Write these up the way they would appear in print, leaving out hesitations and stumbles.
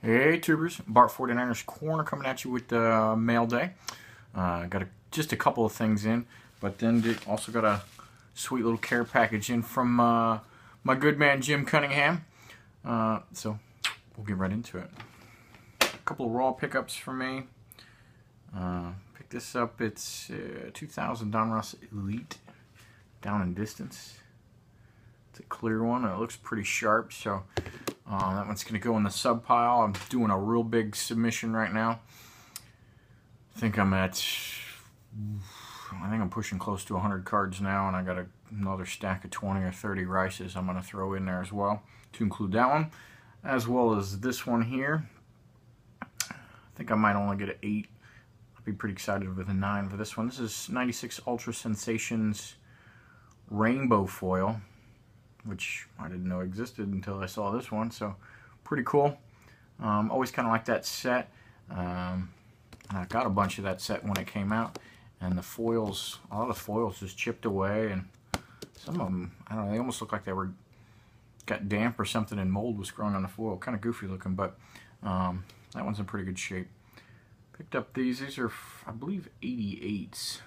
Hey tubers, Bart 49ers Corner coming at you with the mail day. Got just a couple of things in, but then also got a sweet little care package in from my good man Jim Cunningham. So we'll get right into it. A couple of raw pickups for me. Pick this up. It's 2000 Donruss Elite Down and Distance. It's a clear one. It looks pretty sharp, so that one's going to go in the sub pile. I'm doing a real big submission right now. I think I'm pushing close to 100 cards now, and I got another stack of 20 or 30 Rices I'm going to throw in there as well to include that one, as well as this one here. I think I might only get an 8. I'll be pretty excited with a 9 for this one. This is 96 Ultra Sensations Rainbow Foil, which I didn't know existed until I saw this one, so pretty cool. Always kind of like that set. I got a bunch of that set when it came out, and the foils, a lot of the foils just chipped away, and some of them, I don't know, they almost look like they got damp or something, and mold was growing on the foil. Kind of goofy looking, but that one's in pretty good shape. Picked up these. These are, I believe, 88s.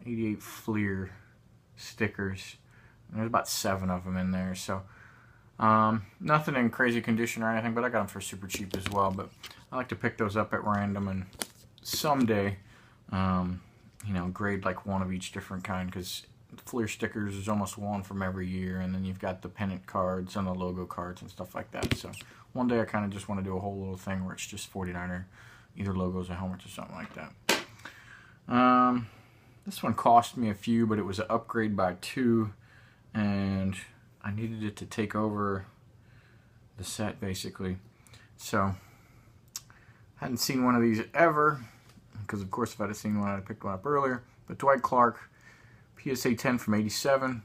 88 Fleer stickers. There's about 7 of them in there, so nothing in crazy condition or anything, but I got them for super cheap as well. But I like to pick those up at random and someday, you know, grade like one of each different kind, because Fleer stickers is almost one from every year, and then you've got the pennant cards and the logo cards and stuff like that. So one day I kind of just want to do a whole little thing where it's just 49er, either logos or helmets or something like that. This one cost me a few, but it was an upgrade by 2. And I needed it to take over the set, basically. So, hadn't seen one of these ever, because of course if I'd have seen one, I'd have picked one up earlier. But Dwight Clark, PSA 10 from '87.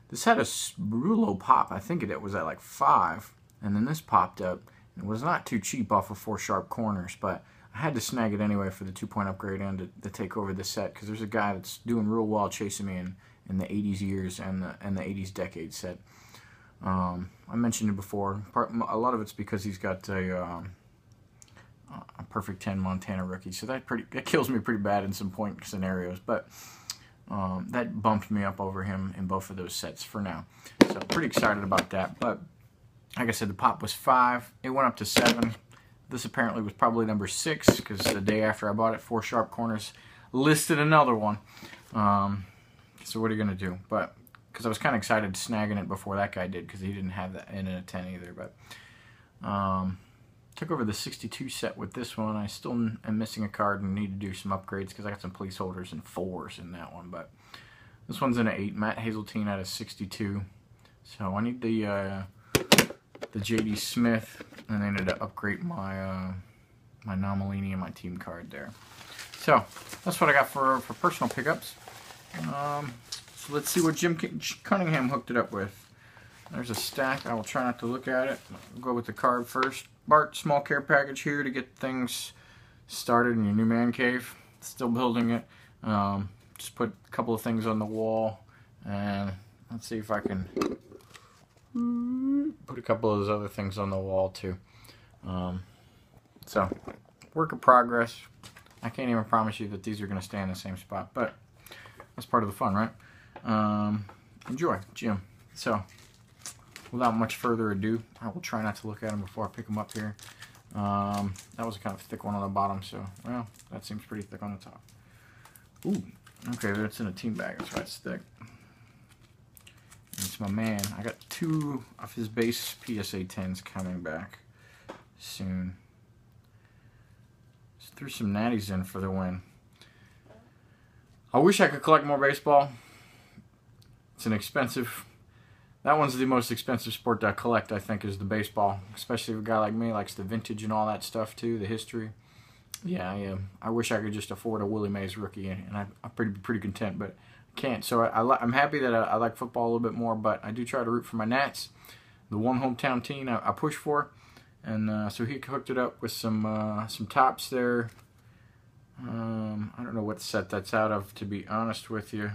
This had a real low pop. I think it was at like 5, and then this popped up. It was not too cheap off of 4 sharp corners, but I had to snag it anyway for the 2-point upgrade and to take over the set, because there's a guy that's doing real well chasing me in the 80s years and the 80s decade set. I mentioned it before. A lot of it's because he's got a perfect 10 Montana rookie, so that kills me pretty bad in some point scenarios. But that bumped me up over him in both of those sets for now. So pretty excited about that. But like I said, the pop was 5. It went up to 7. This apparently was probably number 6, because the day after I bought it, 4 sharp corners listed another one. So what are you going to do? But because I was kind of excited snagging it before that guy did, because he didn't have that in a 10 either. But took over the 62 set with this one. I still am missing a card and need to do some upgrades, because I got some placeholders and 4s in that one. But this one's in an 8. Matt Hazeltine out of 62. So I need the J.D. Smith, and I need to upgrade my my Nomalini and my team card there. So that's what I got for personal pickups. So let's see what Jim Cunningham hooked it up with. There's a stack. I will try not to look at it. I'll go with the card first. Bart, small care package here to get things started in your new man cave. Still building it. Just put a couple of things on the wall, and let's see if I can put a couple of those other things on the wall too. So, work in progress. I can't even promise you that these are going to stay in the same spot, but that's part of the fun, right? Enjoy, Jim. So, without much further ado, I will try not to look at them before I pick them up here. That was a kind of thick one on the bottom, so, well, that seems pretty thick on the top. Ooh, okay, that's in a team bag, that's why it's thick. It's my man. I got 2 of his base PSA 10s coming back soon. Just threw some natties in for the win. I wish I could collect more baseball. It's an expensive... That one's the most expensive sport to collect, I think, is the baseball. Especially if a guy like me likes the vintage and all that stuff, too, the history. Yeah, I wish I could just afford a Willie Mays rookie, and I'm pretty content, but I can't. So I'm happy that I like football a little bit more, but I do try to root for my Nats, the one hometown team I push for. And so he hooked it up with some tops there. I don't know what set that's out of, to be honest with you.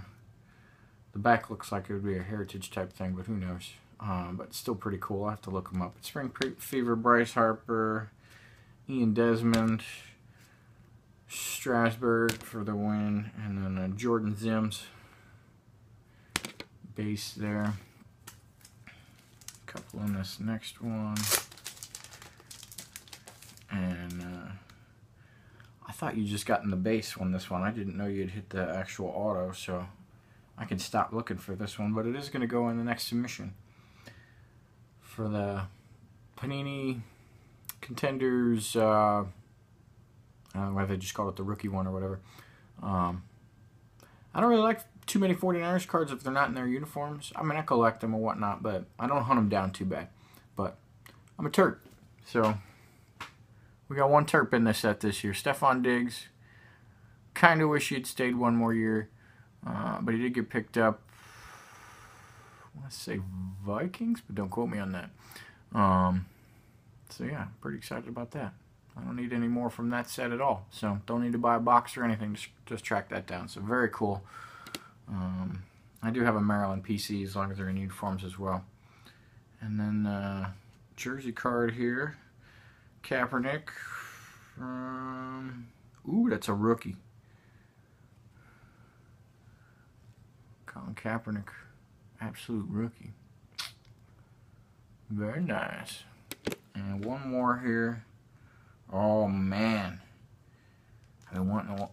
The back looks like it would be a heritage type thing, but who knows. but still pretty cool. I have to look them up. Spring Fever, Bryce Harper, Ian Desmond, Strasburg for the win, and then Jordan Zims base there. A couple in this next one, and I thought you just got in the base on this one. I didn't know you'd hit the actual auto, so I can stop looking for this one, but it is going to go in the next submission for the Panini Contenders. I don't know why they just call it the rookie one or whatever. I don't really like too many 49ers cards if they're not in their uniforms. I mean, I collect them or whatnot, but I don't hunt them down too bad. But I'm a Terp, so we got one Terp in this set this year. Stephon Diggs. Kind of wish he had stayed one more year, but he did get picked up. I want to say Vikings, but don't quote me on that. So yeah, pretty excited about that. I don't need any more from that set at all, so don't need to buy a box or anything. Just track that down. So very cool. I do have a Maryland PC as long as they're in uniforms as well. And then jersey card here, Kaepernick. Ooh, that's a rookie. Colin Kaepernick, absolute rookie. Very nice. And one more here. Oh man, I've been wanting to.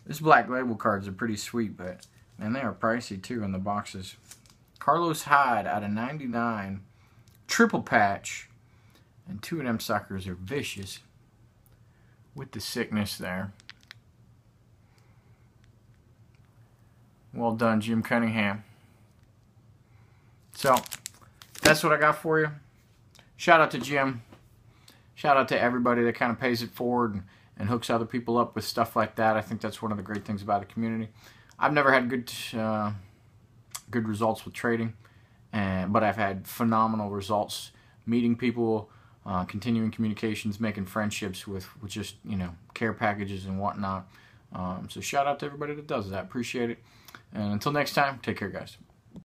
This black label cards are pretty sweet, but man, they are pricey too in the boxes. Carlos Hyde out of 99, triple patch, and two of them suckers are vicious with the sickness there. Well done, Jim Cunningham. So that's what I got for you. Shout out to Jim. Shout out to everybody that kind of pays it forward and hooks other people up with stuff like that. I think that's one of the great things about the community. I've never had good results with trading, but I've had phenomenal results meeting people, continuing communications, making friendships with just, you know, care packages and whatnot. So shout out to everybody that does that. Appreciate it. And until next time, take care, guys.